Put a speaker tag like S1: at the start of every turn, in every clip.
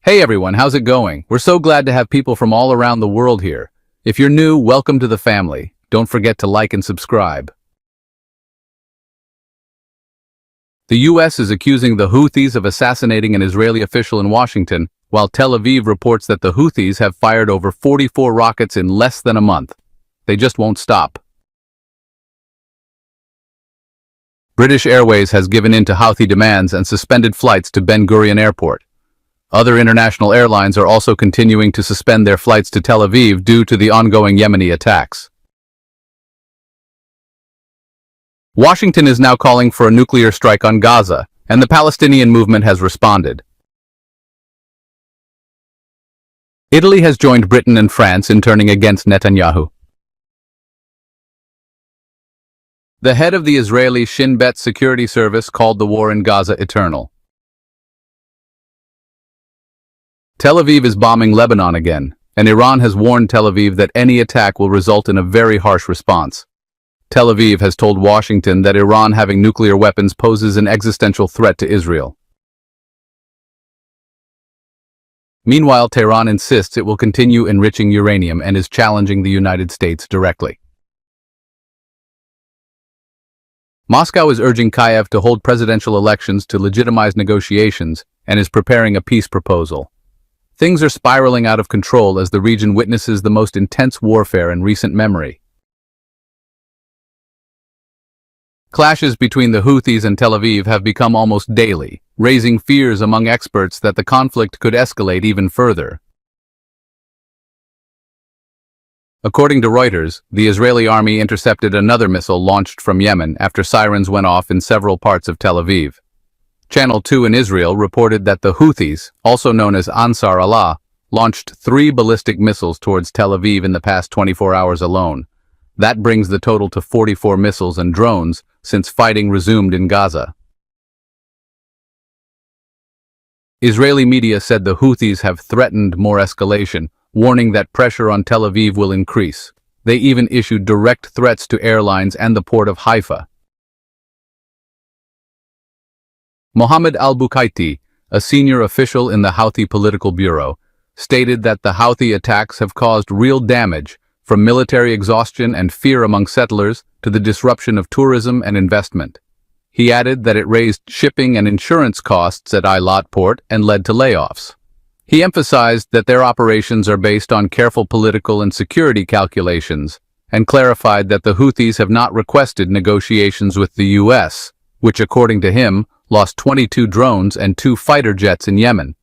S1: Hey everyone, how's it going? We're so glad to have people from all around the world here. If you're new, welcome to the family. Don't forget to like and subscribe. The US is accusing the Houthis of assassinating an Israeli official in Washington, while Tel Aviv reports that the Houthis have fired over 44 rockets in less than a month. They just won't stop. British Airways has given in to Houthi demands and suspended flights to Ben Gurion Airport. Other international airlines are also continuing to suspend their flights to Tel Aviv due to the ongoing Yemeni attacks. Washington is now calling for a nuclear strike on Gaza, and the Palestinian movement has responded. Italy has joined Britain and France in turning against Netanyahu. The head of the Israeli Shin Bet security service called the war in Gaza eternal. Tel Aviv is bombing Lebanon again, and Iran has warned Tel Aviv that any attack will result in a very harsh response. Tel Aviv has told Washington that Iran having nuclear weapons poses an existential threat to Israel. Meanwhile, Tehran insists it will continue enriching uranium and is challenging the United States directly. Moscow is urging Kyiv to hold presidential elections to legitimize negotiations and is preparing a peace proposal. Things are spiraling out of control as the region witnesses the most intense warfare in recent memory. Clashes between the Houthis and Tel Aviv have become almost daily, raising fears among experts that the conflict could escalate even further. According to Reuters, the Israeli army intercepted another missile launched from Yemen after sirens went off in several parts of Tel Aviv. Channel 2 in Israel reported that the Houthis, also known as Ansar Allah, launched 3 ballistic missiles towards Tel Aviv in the past 24 hours alone. That brings the total to 44 missiles and drones since fighting resumed in Gaza. Israeli media said the Houthis have threatened more escalation, warning that pressure on Tel Aviv will increase. They even issued direct threats to airlines and the port of Haifa. Mohammed al-Bukaiti, a senior official in the Houthi political bureau, stated that the Houthi attacks have caused real damage, from military exhaustion and fear among settlers to the disruption of tourism and investment. He added that it raised shipping and insurance costs at Eilat port and led to layoffs. He emphasized that their operations are based on careful political and security calculations, and clarified that the Houthis have not requested negotiations with the US, which according to him, lost 22 drones and 2 fighter jets in Yemen.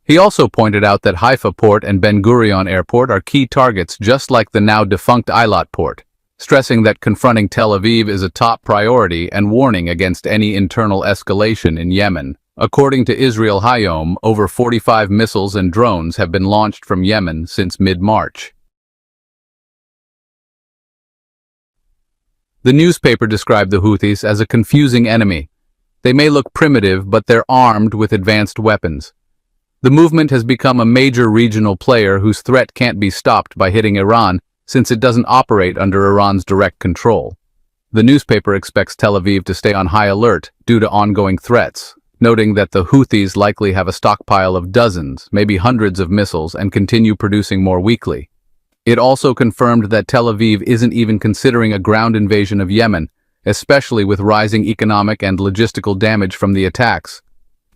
S1: He also pointed out that Haifa port and Ben Gurion airport are key targets just like the now defunct Eilat port, stressing that confronting Tel Aviv is a top priority and warning against any internal escalation in Yemen. According to Israel Hayom, over 45 missiles and drones have been launched from Yemen since mid-March. The newspaper described the Houthis as a confusing enemy. They may look primitive, but they're armed with advanced weapons. The movement has become a major regional player whose threat can't be stopped by hitting Iran, since it doesn't operate under Iran's direct control. The newspaper expects Tel Aviv to stay on high alert due to ongoing threats, noting that the Houthis likely have a stockpile of dozens, maybe hundreds of missiles and continue producing more weekly. It also confirmed that Tel Aviv isn't even considering a ground invasion of Yemen, especially with rising economic and logistical damage from the attacks.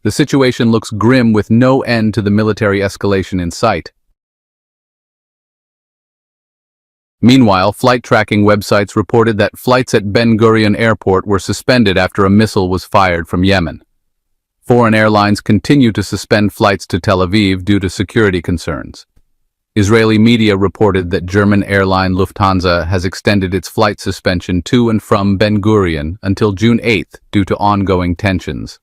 S1: The situation looks grim with no end to the military escalation in sight. Meanwhile, flight tracking websites reported that flights at Ben Gurion Airport were suspended after a missile was fired from Yemen. Foreign airlines continue to suspend flights to Tel Aviv due to security concerns. Israeli media reported that German airline Lufthansa has extended its flight suspension to and from Ben Gurion until June 8th due to ongoing tensions.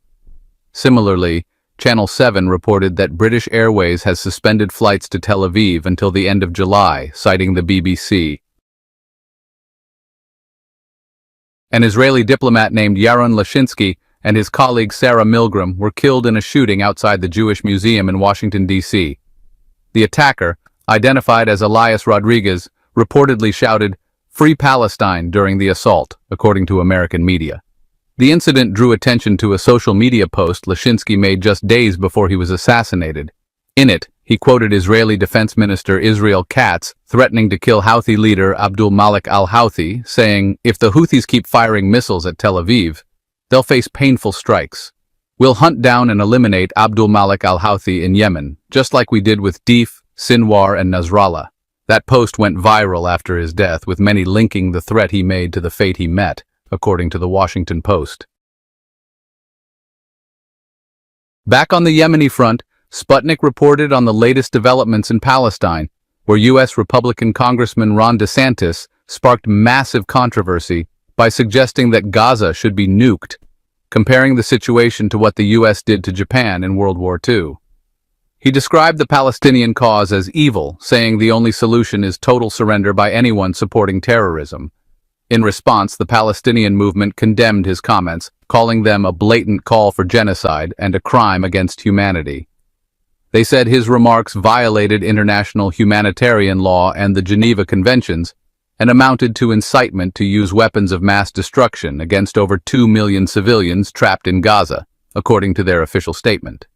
S1: Similarly, Channel 7 reported that British Airways has suspended flights to Tel Aviv until the end of July, citing the BBC. An Israeli diplomat named Yaron Lashinsky and his colleague Sarah Milgram were killed in a shooting outside the Jewish Museum in Washington, D.C. The attacker, identified as Elias Rodriguez, reportedly shouted, "Free Palestine," during the assault, according to American media. The incident drew attention to a social media post Lashinsky made just days before he was assassinated. In it, he quoted Israeli Defense Minister Israel Katz threatening to kill Houthi leader Abdul Malik al-Houthi, saying, "If the Houthis keep firing missiles at Tel Aviv, they'll face painful strikes. We'll hunt down and eliminate Abdul Malik al-Houthi in Yemen, just like we did with Deif, Sinwar, and Nasrallah." That post went viral after his death, with many linking the threat he made to the fate he met, according to the Washington Post. Back on the Yemeni front, Sputnik reported on the latest developments in Palestine, where U.S. Republican Congressman Ron DeSantis sparked massive controversy by suggesting that Gaza should be nuked, comparing the situation to what the U.S. did to Japan in World War II. He described the Palestinian cause as evil, saying the only solution is total surrender by anyone supporting terrorism. In response, the Palestinian movement condemned his comments, calling them a blatant call for genocide and a crime against humanity. They said his remarks violated international humanitarian law and the Geneva Conventions, and amounted to incitement to use weapons of mass destruction against over 2 million civilians trapped in Gaza, according to their official statement.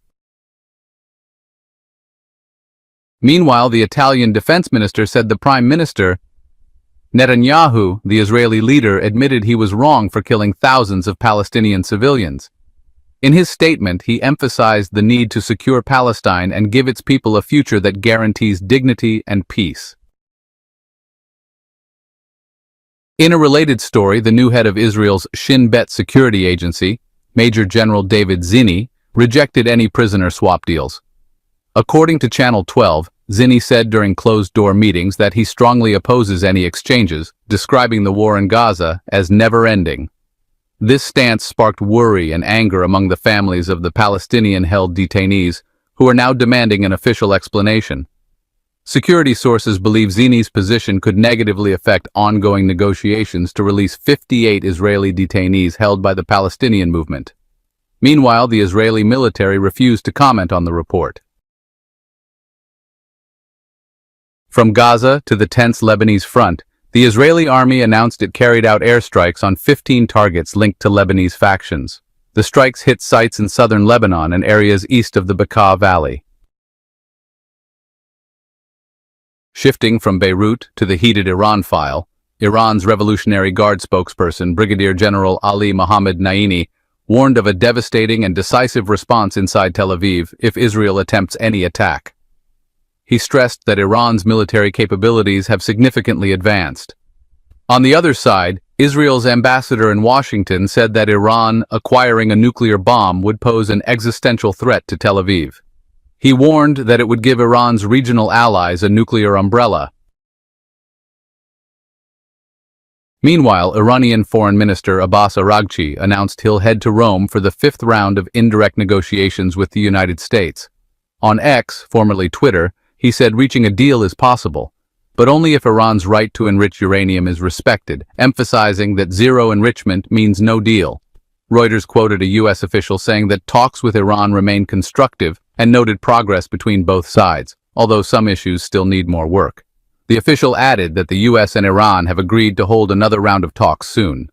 S1: Meanwhile, the Italian defense minister said the Prime Minister Netanyahu, the Israeli leader, admitted he was wrong for killing thousands of Palestinian civilians. In his statement, he emphasized the need to secure Palestine and give its people a future that guarantees dignity and peace. In a related story, the new head of Israel's Shin Bet security agency, Major General David Zinni, rejected any prisoner swap deals. According to Channel 12, Zinni said during closed-door meetings that he strongly opposes any exchanges, describing the war in Gaza as never-ending. This stance sparked worry and anger among the families of the Palestinian-held detainees, who are now demanding an official explanation. Security sources believe Zinni's position could negatively affect ongoing negotiations to release 58 Israeli detainees held by the Palestinian movement. Meanwhile, the Israeli military refused to comment on the report. From Gaza to the tense Lebanese front, the Israeli army announced it carried out airstrikes on 15 targets linked to Lebanese factions. The strikes hit sites in southern Lebanon and areas east of the Bekaa Valley. Shifting from Beirut to the heated Iran file, Iran's Revolutionary Guard spokesperson Brigadier General Ali Mohammed Naini warned of a devastating and decisive response inside Tel Aviv if Israel attempts any attack. He stressed that Iran's military capabilities have significantly advanced. On the other side, Israel's ambassador in Washington said that Iran acquiring a nuclear bomb would pose an existential threat to Tel Aviv. He warned that it would give Iran's regional allies a nuclear umbrella. Meanwhile, Iranian Foreign Minister Abbas Araghchi announced he'll head to Rome for the 5th round of indirect negotiations with the United States. On X, formerly Twitter, he said reaching a deal is possible, but only if Iran's right to enrich uranium is respected, emphasizing that zero enrichment means no deal. Reuters quoted a U.S. official saying that talks with Iran remain constructive and noted progress between both sides, although some issues still need more work. The official added that the U.S. and Iran have agreed to hold another round of talks soon.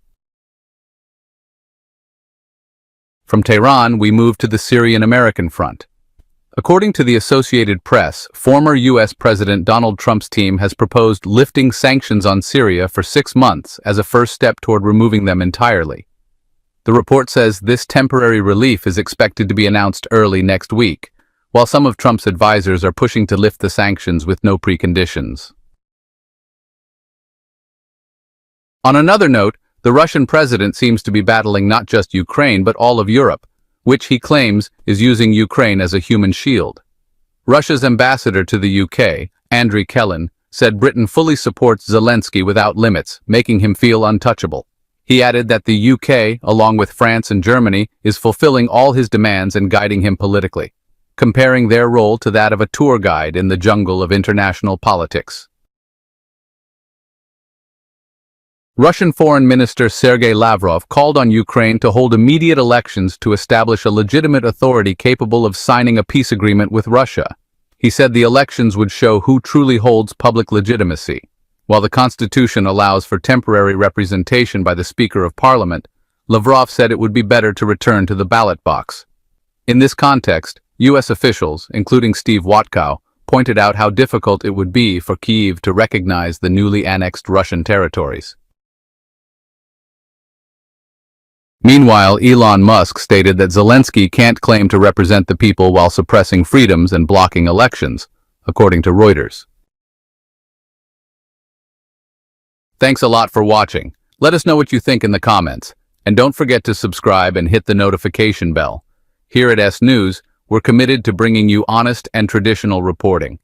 S1: From Tehran, we move to the Syrian-American front. According to the Associated Press, former U.S. President Donald Trump's team has proposed lifting sanctions on Syria for 6 months as a first step toward removing them entirely. The report says this temporary relief is expected to be announced early next week, while some of Trump's advisors are pushing to lift the sanctions with no preconditions. On another note, the Russian president seems to be battling not just Ukraine but all of Europe, which he claims is using Ukraine as a human shield. Russia's ambassador to the UK, Andriy Kelin, said Britain fully supports Zelensky without limits, making him feel untouchable. He added that the UK, along with France and Germany, is fulfilling all his demands and guiding him politically, comparing their role to that of a tour guide in the jungle of international politics. Russian Foreign Minister Sergei Lavrov called on Ukraine to hold immediate elections to establish a legitimate authority capable of signing a peace agreement with Russia. He said the elections would show who truly holds public legitimacy. While the Constitution allows for temporary representation by the Speaker of Parliament, Lavrov said it would be better to return to the ballot box. In this context, U.S. officials, including Steve Wotkow, pointed out how difficult it would be for Kyiv to recognize the newly annexed Russian territories. Meanwhile, Elon Musk stated that Zelensky can't claim to represent the people while suppressing freedoms and blocking elections, according to Reuters. Thanks a lot for watching. Let us know what you think in the comments. And don't forget to subscribe and hit the notification bell. Here at S News, we're committed to bringing you honest and traditional reporting.